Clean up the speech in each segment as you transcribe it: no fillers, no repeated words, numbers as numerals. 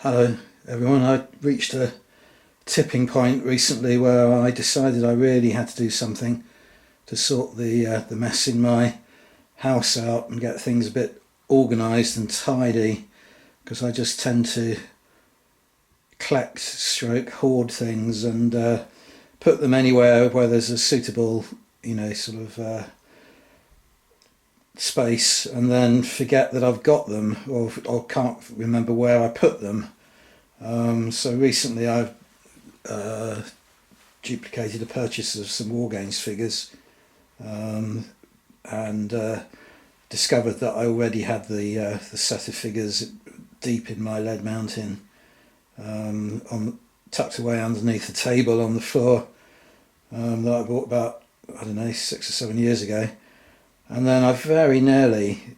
Hello everyone. I reached a tipping point recently where I decided I really had to do something to sort the mess in my house out and get things a bit organised and tidy, because I just tend to collect stroke hoard things and put them anywhere where there's a suitable sort of space, and then forget that I've got them, or can't remember where I put them. So recently I've uh, duplicated a purchase of some Wargames figures, and discovered that I already had the set of figures deep in my lead mountain, tucked away underneath the table on the floor, that I bought about, I don't know, 6 or 7 years ago. And then I very nearly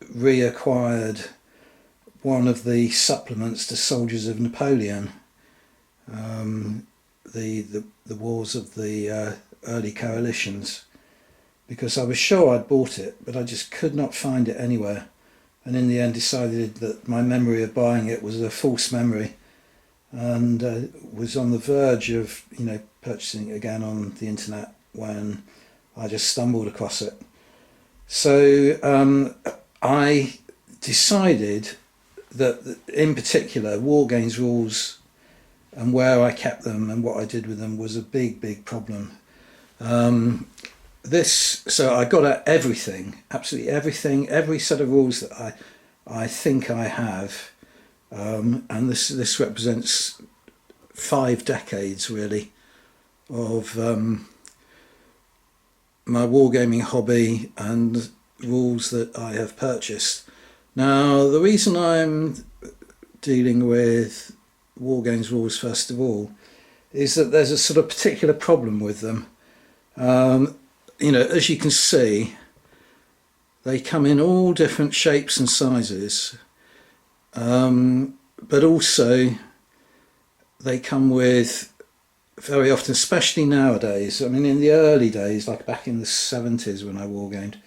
reacquired one of the supplements to Soldiers of Napoleon, the wars of the early coalitions, because I was sure I'd bought it, but I just could not find it anywhere. And in the end decided that my memory of buying it was a false memory, and was on the verge of purchasing it again on the internet when I just stumbled across it. So I decided that in particular Wargames Rules and where I kept them and what I did with them was a big problem. So I got at everything, absolutely everything, every set of rules that I think I have, and this represents 5 decades really of my wargaming hobby and rules that I have purchased. Now, the reason I'm dealing with Wargames rules first of all is that there's a sort of particular problem with them. As you can see, they come in all different shapes and sizes, but also they come with, very often, especially nowadays, I mean in the early days, like back in the 70s when I wargamed,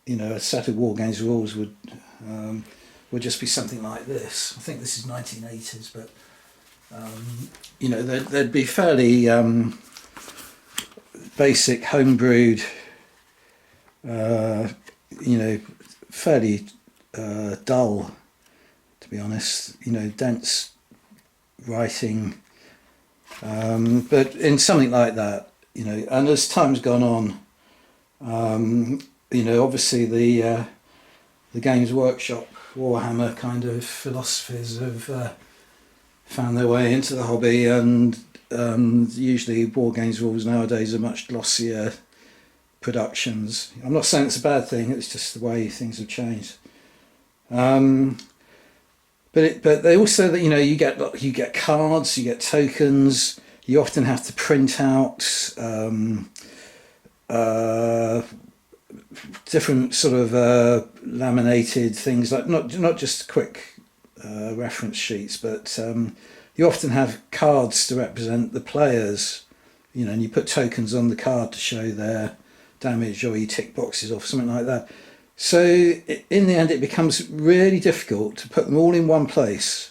a set of Wargames rules would just be something like this. I think this is 1980s, but they'd be fairly basic, homebrewed, fairly dull, to be honest. Dense writing, but in something like that, and as time's gone on, obviously the Games Workshop Warhammer kind of philosophies have found their way into the hobby, and usually Wargames rules nowadays are much glossier productions. I'm not saying it's a bad thing; it's just the way things have changed. But they also, you get cards, you get tokens. You often have to print out different sort of laminated things, like not just quick reference sheets, but you often have cards to represent the players, and you put tokens on the card to show their damage, or you tick boxes off, something like that. So in the end it becomes really difficult to put them all in one place.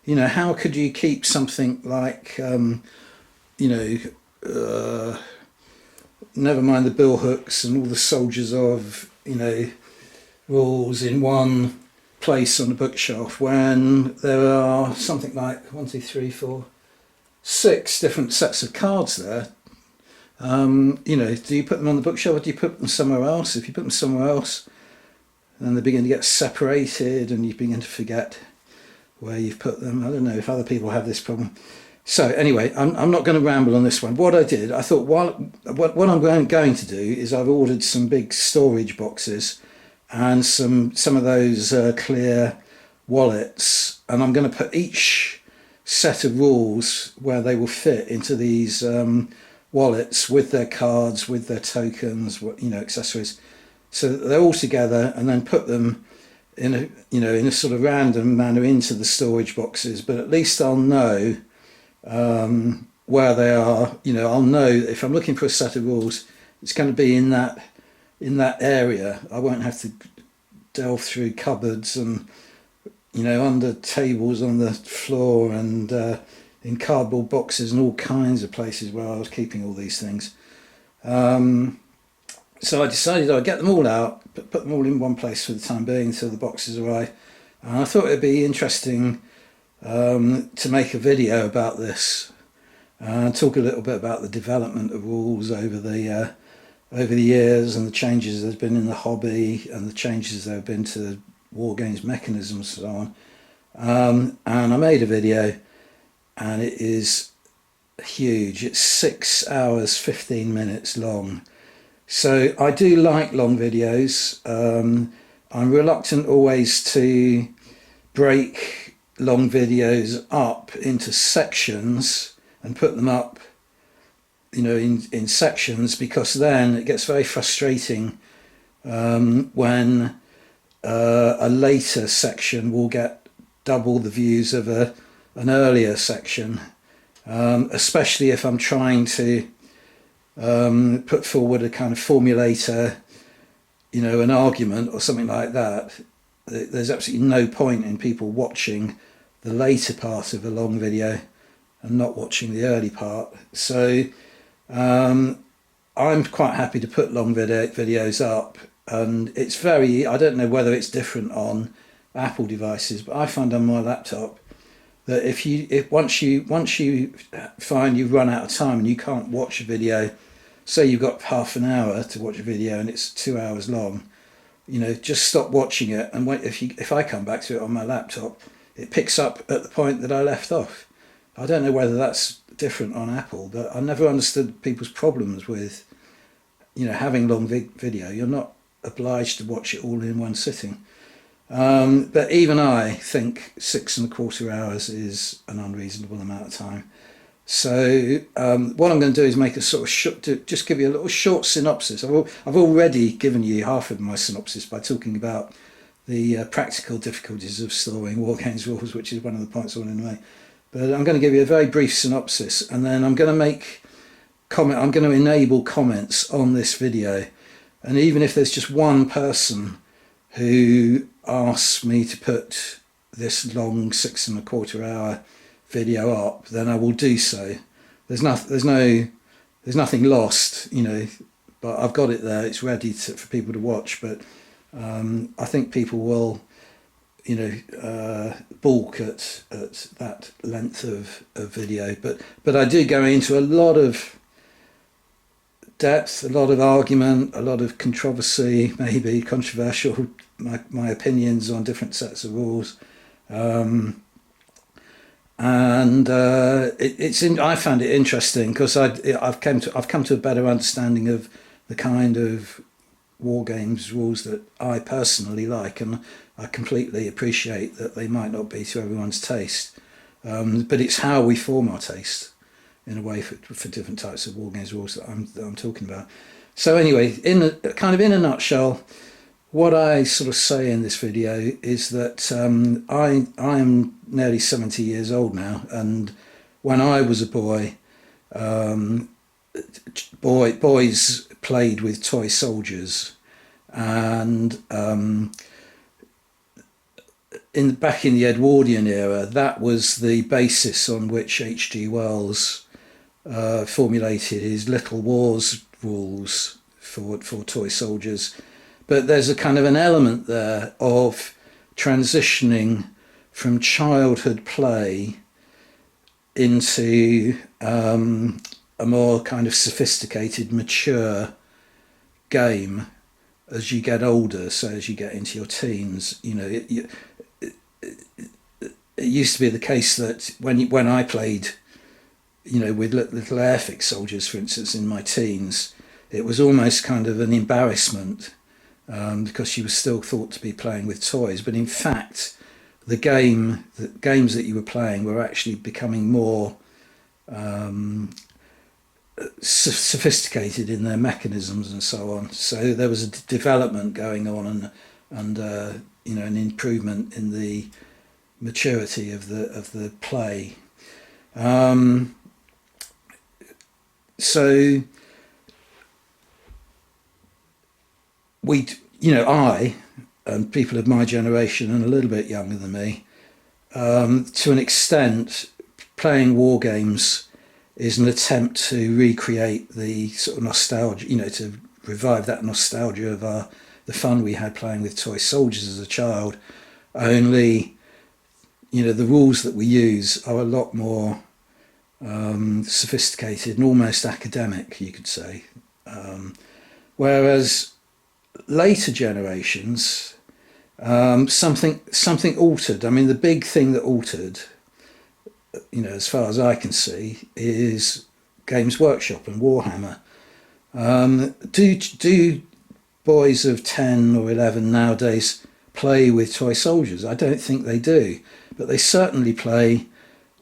How could you keep something like never mind the bill hooks and all the soldiers of rules in one place on the bookshelf, when there are something like 6 different sets of cards there? Do you put them on the bookshelf, or do you put them somewhere else? If you put them somewhere else, then they begin to get separated and you begin to forget where you've put them. I don't know if other people have this problem. So anyway, I'm not going to ramble on this one. What I did, I thought, what I'm going to do is I've ordered some big storage boxes and some of those clear wallets, and I'm going to put each set of rules where they will fit into these wallets, with their cards, with their tokens, accessories, so that they're all together, and then put them in a sort of random manner into the storage boxes. But at least I'll know where they are. I'll know if I'm looking for a set of rules, it's going to be in that area. I won't have to delve through cupboards and under tables on the floor, and in cardboard boxes and all kinds of places where I was keeping all these things. So I decided I'd get them all out, but put them all in one place for the time being until the boxes arrive. And I thought it'd be interesting to make a video about this and talk a little bit about the development of rules over the years, and the changes there's been in the hobby, and the changes there have been to Wargames mechanisms and so on. And I made a video, and it is huge. It's 6 hours 15 minutes long. So I do like long videos. I'm reluctant always to break long videos up into sections and put them up, in sections, because then it gets very frustrating when a later section will get double the views of an earlier section, especially if I'm trying to put forward a kind of formulator, an argument or something like that. There's absolutely no point in people watching the later part of a long video and not watching the early part. So I'm quite happy to put long videos up, and it's I don't know whether it's different on Apple devices, but I find on my laptop that once you find you've run out of time and you can't watch a video, say you've got half an hour to watch a video and it's 2 hours long, just stop watching it, and if I come back to it on my laptop, it picks up at the point that I left off. I don't know whether that's different on Apple, but I never understood people's problems with, having long video. You're not obliged to watch it all in one sitting. But even I think 6¼ hours is an unreasonable amount of time. So what I'm going to do is make a sort of just give you a little short synopsis. I've already given you half of my synopsis by talking about the practical difficulties of storing Wargames Rules, which is one of the points I wanted to make. But I'm going to give you a very brief synopsis, and then I'm going to make comment. I'm going to enable comments on this video, and even if there's just one person who asks me to put this long 6¼ hour video up, then I will do so. There's nothing lost, but I've got it there. It's ready for people to watch. But I think people will, balk at that length of video. But I do go into a lot of depth, a lot of argument, a lot of controversy, maybe controversial, my opinions on different sets of rules. I found it interesting because I've come to a better understanding of the kind of Wargames rules that I personally like, and I completely appreciate that they might not be to everyone's taste, but it's how we form our taste in a way for different types of Wargames rules that I'm talking about. So anyway, in a nutshell, what I sort of say in this video is that I am nearly 70 years old now, and when I was a boy, boys played with toy soldiers, and back in the Edwardian era, that was the basis on which H.G. Wells formulated his Little Wars rules for toy soldiers. But there's a kind of an element there of transitioning from childhood play into a more kind of sophisticated, mature game as you get older. So as you get into your teens, it used to be the case that when I played, with little airfix soldiers, for instance, in my teens, it was almost kind of an embarrassment. Because you were still thought to be playing with toys, but in fact, the games that you were playing were actually becoming more sophisticated in their mechanisms and so on. So there was a development going on, and an improvement in the maturity of the play. So I and people of my generation and a little bit younger than me to an extent, playing war games is an attempt to recreate the sort of nostalgia, to revive that nostalgia of the fun we had playing with toy soldiers as a child. Only, the rules that we use are a lot more sophisticated and almost academic, you could say. Whereas later generations, something altered. I mean, the big thing that altered, as far as I can see, is Games Workshop and Warhammer. Do boys of 10 or 11 nowadays play with toy soldiers? I don't think they do, but they certainly play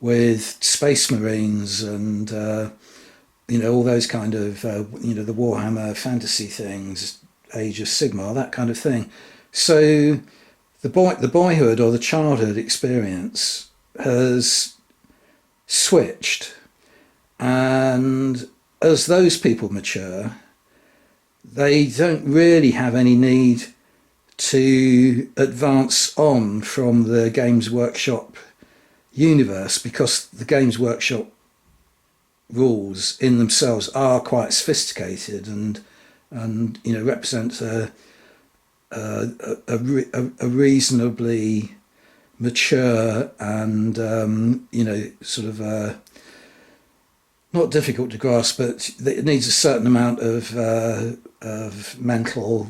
with Space Marines and all those kind of the Warhammer fantasy things, Age of Sigmar, that kind of thing. So the boyhood or the childhood experience has switched, and as those people mature, they don't really have any need to advance on from the Games Workshop universe, because the Games Workshop rules in themselves are quite sophisticated and represent a reasonably mature and sort of not difficult to grasp, but it needs a certain amount of mental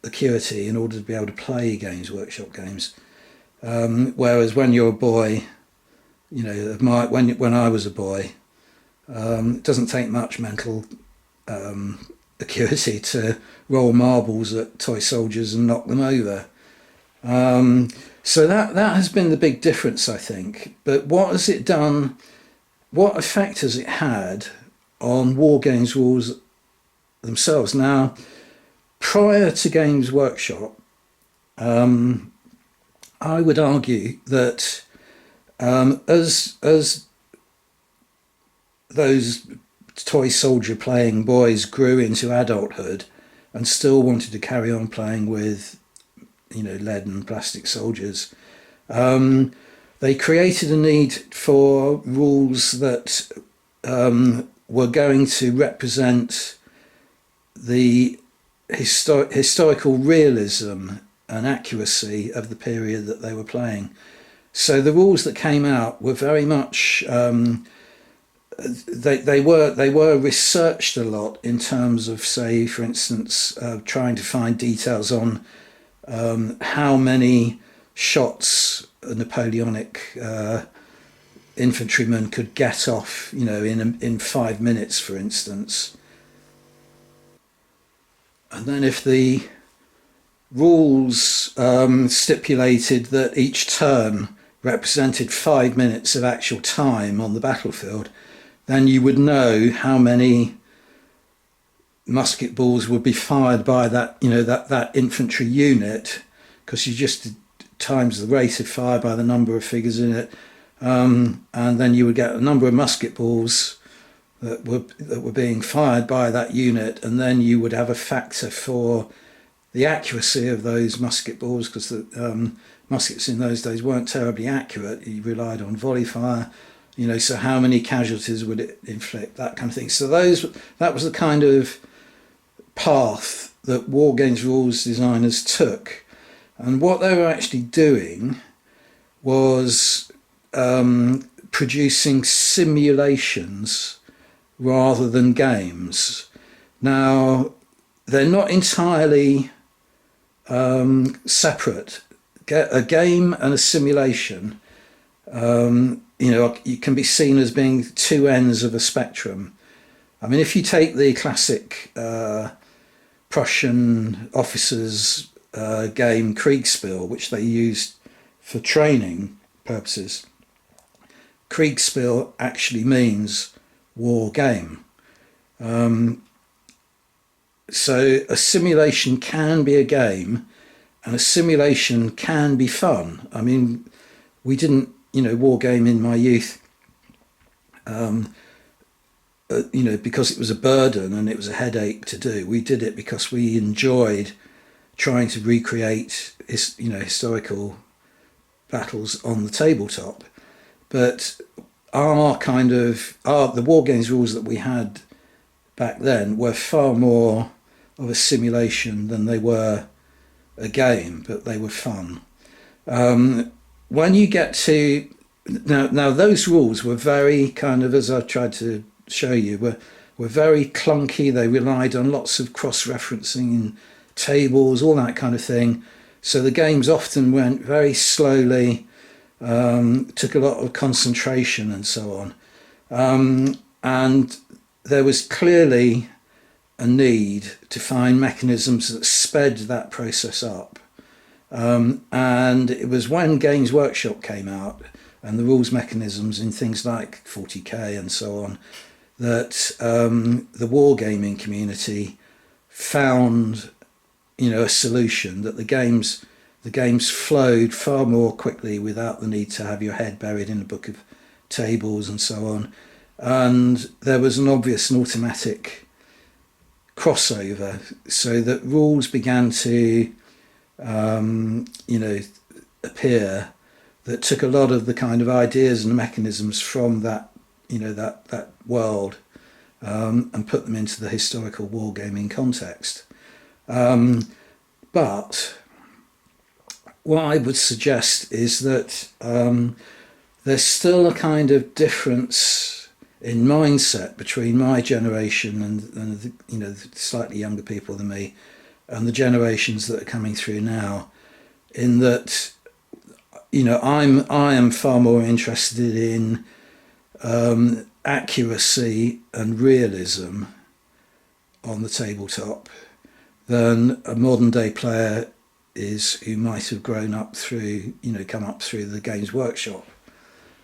acuity in order to be able to play Games Workshop games. Whereas when you're a boy, when I was a boy, it doesn't take much mental acuity to roll marbles at toy soldiers and knock them over. So that has been the big difference, I think. But what has it done? What effect has it had on Wargames Rules themselves? Now, prior to Games Workshop, I would argue that as those toy soldier playing boys grew into adulthood and still wanted to carry on playing with lead and plastic soldiers, they created a need for rules that were going to represent the historical realism and accuracy of the period that they were playing. So the rules that came out were very much they were researched a lot in terms of, say, for instance, trying to find details on how many shots a Napoleonic infantryman could get off, in 5 minutes, for instance. And then if the rules stipulated that each turn represented 5 minutes of actual time on the battlefield, then you would know how many musket balls would be fired by that infantry unit, because you just times the rate of fire by the number of figures in it, and then you would get a number of musket balls that were being fired by that unit, and then you would have a factor for the accuracy of those musket balls, because the muskets in those days weren't terribly accurate. You relied on volley fire, so how many casualties would it inflict, that kind of thing. So that was the kind of path that Wargames Rules designers took. And what they were actually doing was producing simulations rather than games. Now, they're not entirely separate. A game and a simulation, you can be seen as being two ends of a spectrum. I mean, if you take the classic Prussian officers game Kriegspiel, which they used for training purposes, Kriegspiel actually means war game. So a simulation can be a game, and a simulation can be fun. I mean, we didn't, war game in my youth, because it was a burden and it was a headache to do. We did it because we enjoyed trying to recreate historical battles on the tabletop, but the war games rules that we had back then were far more of a simulation than they were a game, but they were fun. When you get to now those rules were very kind of, as I tried to show you, were very clunky. They relied on lots of cross-referencing in tables, all that kind of thing. So the games often went very slowly, took a lot of concentration and so on. And there was clearly a need to find mechanisms that sped that process up. And it was when Games Workshop came out and the rules mechanisms in things like 40k and so on, that the wargaming community found, a solution that the games flowed far more quickly without the need to have your head buried in a book of tables and so on. And there was an obvious and automatic crossover, so that rules began to, appear that took a lot of the kind of ideas and mechanisms from that, that world, and put them into the historical wargaming context. But what I would suggest is that there's still a kind of difference in mindset between my generation and the slightly younger people than me, and the generations that are coming through now, in that I am far more interested in accuracy and realism on the tabletop than a modern day player is, who might have grown up through, come up through the Games Workshop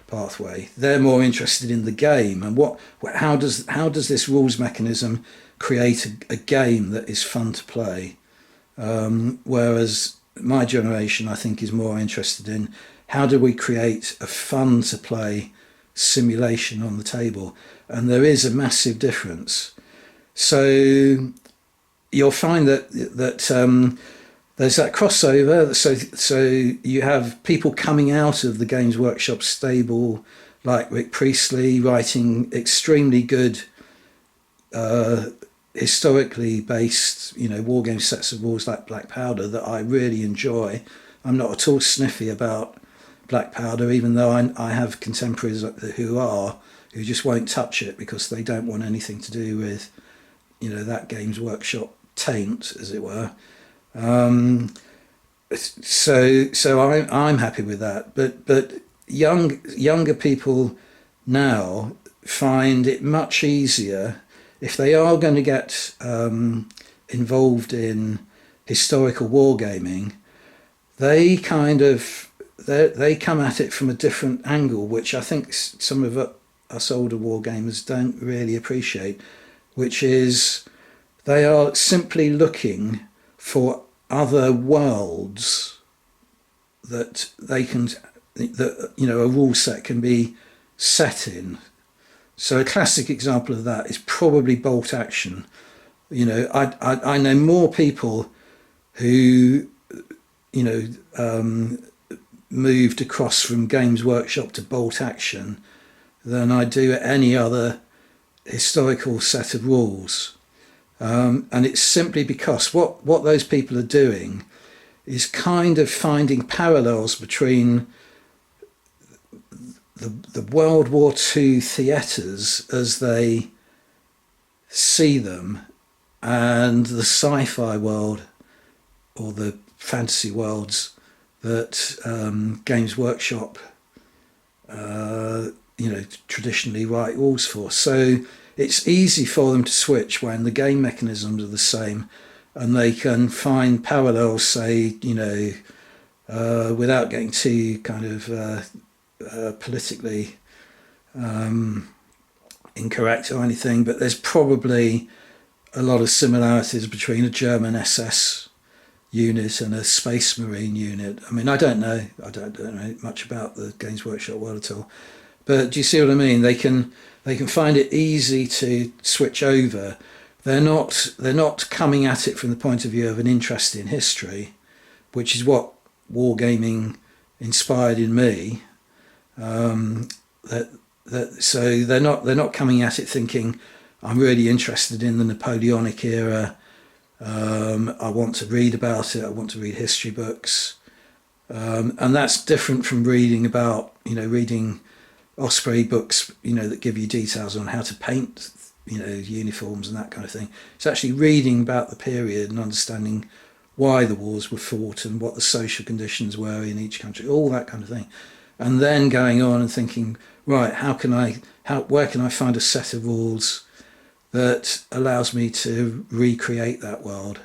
pathway. They're more interested in the game and how does this rules mechanism create a game that is fun to play, whereas my generation, I think, is more interested in how do we create a fun to play simulation on the table. And there is a massive difference. So you'll find that there's that crossover. So you have people coming out of the Games Workshop stable, like Rick Priestley, writing extremely good, historically based, war game sets of rules like Black Powder that I really enjoy. I'm not at all sniffy about Black Powder, even though I have contemporaries who just won't touch it because they don't want anything to do with, that Games Workshop taint, as it were. So I'm happy with that, but younger people now find it much easier if they are going to get involved in historical wargaming. They they come at it from a different angle, which I think some of us older wargamers don't really appreciate, which is they are simply looking for other worlds that a rule set can be set in. So a classic example of that is probably bolt action. I know more people who moved across from Games Workshop to bolt action than I do any other historical set of rules. And it's simply because what those people are doing is kind of finding parallels between the World War II theatres as they see them and the sci-fi world or the fantasy worlds that Games Workshop traditionally write rules for. So it's easy for them to switch when the game mechanisms are the same, and they can find parallels, say, without getting too kind of politically incorrect or anything, but there's probably a lot of similarities between a German SS unit and a Space Marine unit. I mean, I don't know much about the Games Workshop world at all, but do you see what I mean? They can find it easy to switch over. They're not coming at it from the point of view of an interest in history, which is what wargaming inspired in me. So they're not coming at it thinking, I'm really interested in the Napoleonic era. I want to read about it. I want to read history books, and that's different from reading about, reading Osprey books, that give you details on how to paint, uniforms and that kind of thing. It's actually reading about the period and understanding why the wars were fought and what the social conditions were in each country, all that kind of thing, and then going on and thinking, right, where can I find a set of rules that allows me to recreate that world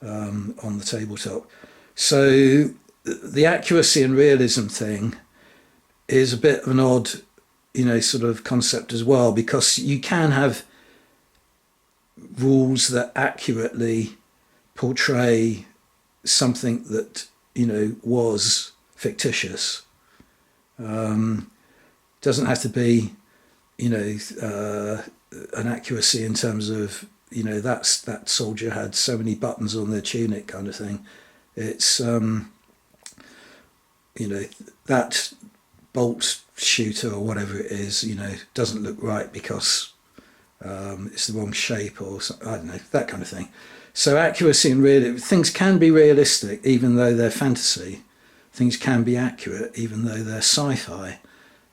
on the tabletop. So the accuracy and realism thing is a bit of an odd, sort of concept as well, because you can have rules that accurately portray something that, was fictitious. Doesn't have to be, an accuracy in terms of, that soldier had so many buttons on their tunic kind of thing. It's, that bolt shooter or whatever it is, doesn't look right because it's the wrong shape or something, I don't know, that kind of thing. So accuracy and things can be realistic even though they're fantasy. Things can be accurate even though they're sci-fi.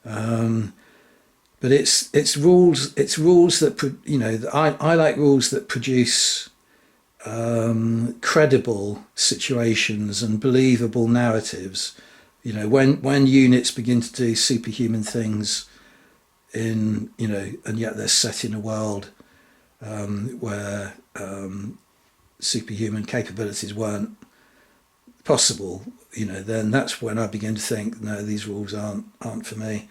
But it's rules that I like rules that produce credible situations and believable narratives. When units begin to do superhuman things and yet they're set in a world where superhuman capabilities weren't possible, then that's when I begin to think, no, these rules aren't for me.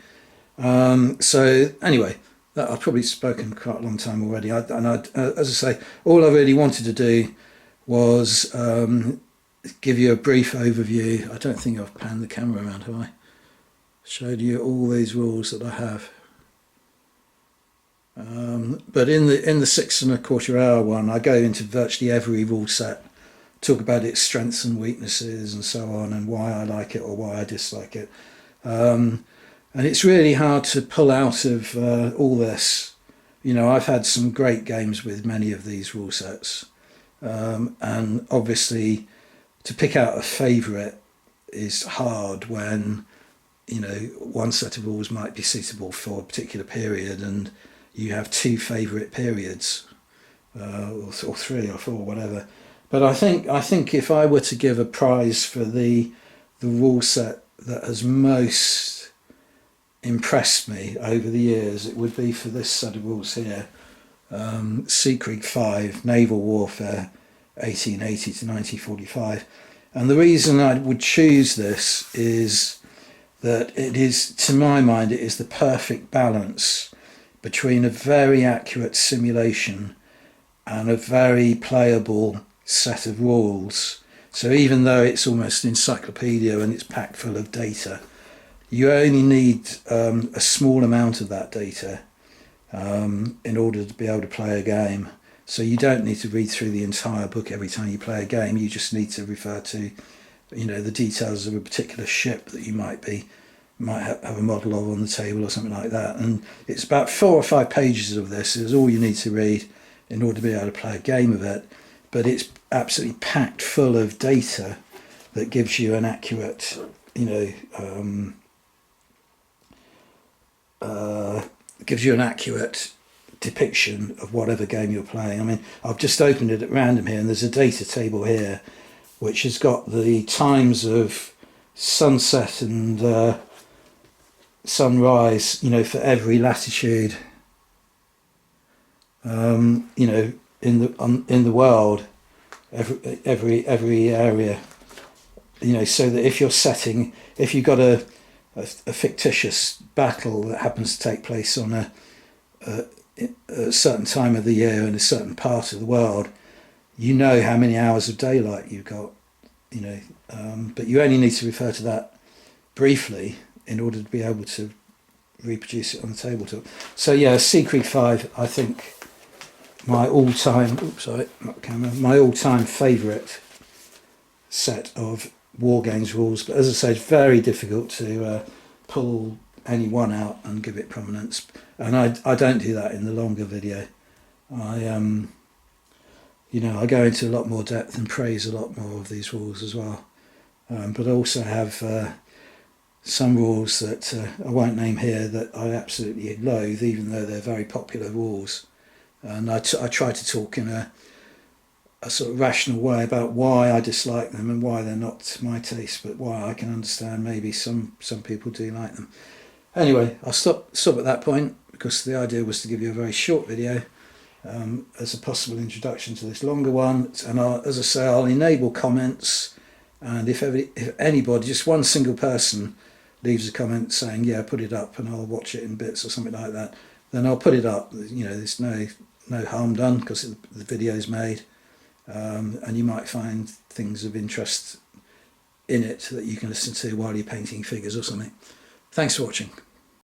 So anyway, I've probably spoken quite a long time already. As I say, all I really wanted to do was give you a brief overview. I don't think I've panned the camera around, have I? Showed you all these rules that I have. But in the 6.25 hour one, I go into virtually every rule set, talk about its strengths and weaknesses and so on, and why I like it or why I dislike it. And it's really hard to pull out of all this. I've had some great games with many of these rule sets, and obviously to pick out a favourite is hard when one set of rules might be suitable for a particular period and you have two favourite periods, or three or four, whatever. But I think if I were to give a prize for the rule set that has most impressed me over the years, it would be for this set of rules here. Sea Creek 5, Naval Warfare, 1880 to 1945. And the reason I would choose this is that it is, to my mind, it is the perfect balance between a very accurate simulation and a very playable set of rules. So even though it's almost an encyclopedia and it's packed full of data, you only need a small amount of that data in order to be able to play a game. So you don't need to read through the entire book every time you play a game. You just need to refer to, the details of a particular ship that you might have a model of on the table or something like that. And it's about 4 or 5 pages of this is all you need to read in order to be able to play a game of it. But it's absolutely packed full of data that gives you an accurate, gives you an accurate depiction of whatever game you're playing. I mean, I've just opened it at random here, and there's a data table here which has got the times of sunset and sunrise, for every latitude, in the world, every area, so that if you've got a fictitious battle that happens to take place on a certain time of the year in a certain part of the world, how many hours of daylight you've got, but you only need to refer to that briefly in order to be able to reproduce it on the tabletop. So yeah, Sea Creek 5, I think my all-time favourite set of Wargames Rules, but as I say, it's very difficult to pull any one out and give it prominence, and I don't do that in the longer video. I I go into a lot more depth and praise a lot more of these rules as well, but I also have some rules that I won't name here that I absolutely loathe, even though they're very popular rules, and I try to talk in a sort of rational way about why I dislike them and why they're not my taste, but why I can understand maybe some people do like them. Anyway, I'll stop at that point, because the idea was to give you a very short video as a possible introduction to this longer one. And as I say, I'll enable comments, and if anybody, just one single person, leaves a comment saying, yeah, put it up and I'll watch it in bits or something like that, then I'll put it up. There's no harm done, because the video's made. And you might find things of interest in it that you can listen to while you're painting figures or something. Thanks for watching.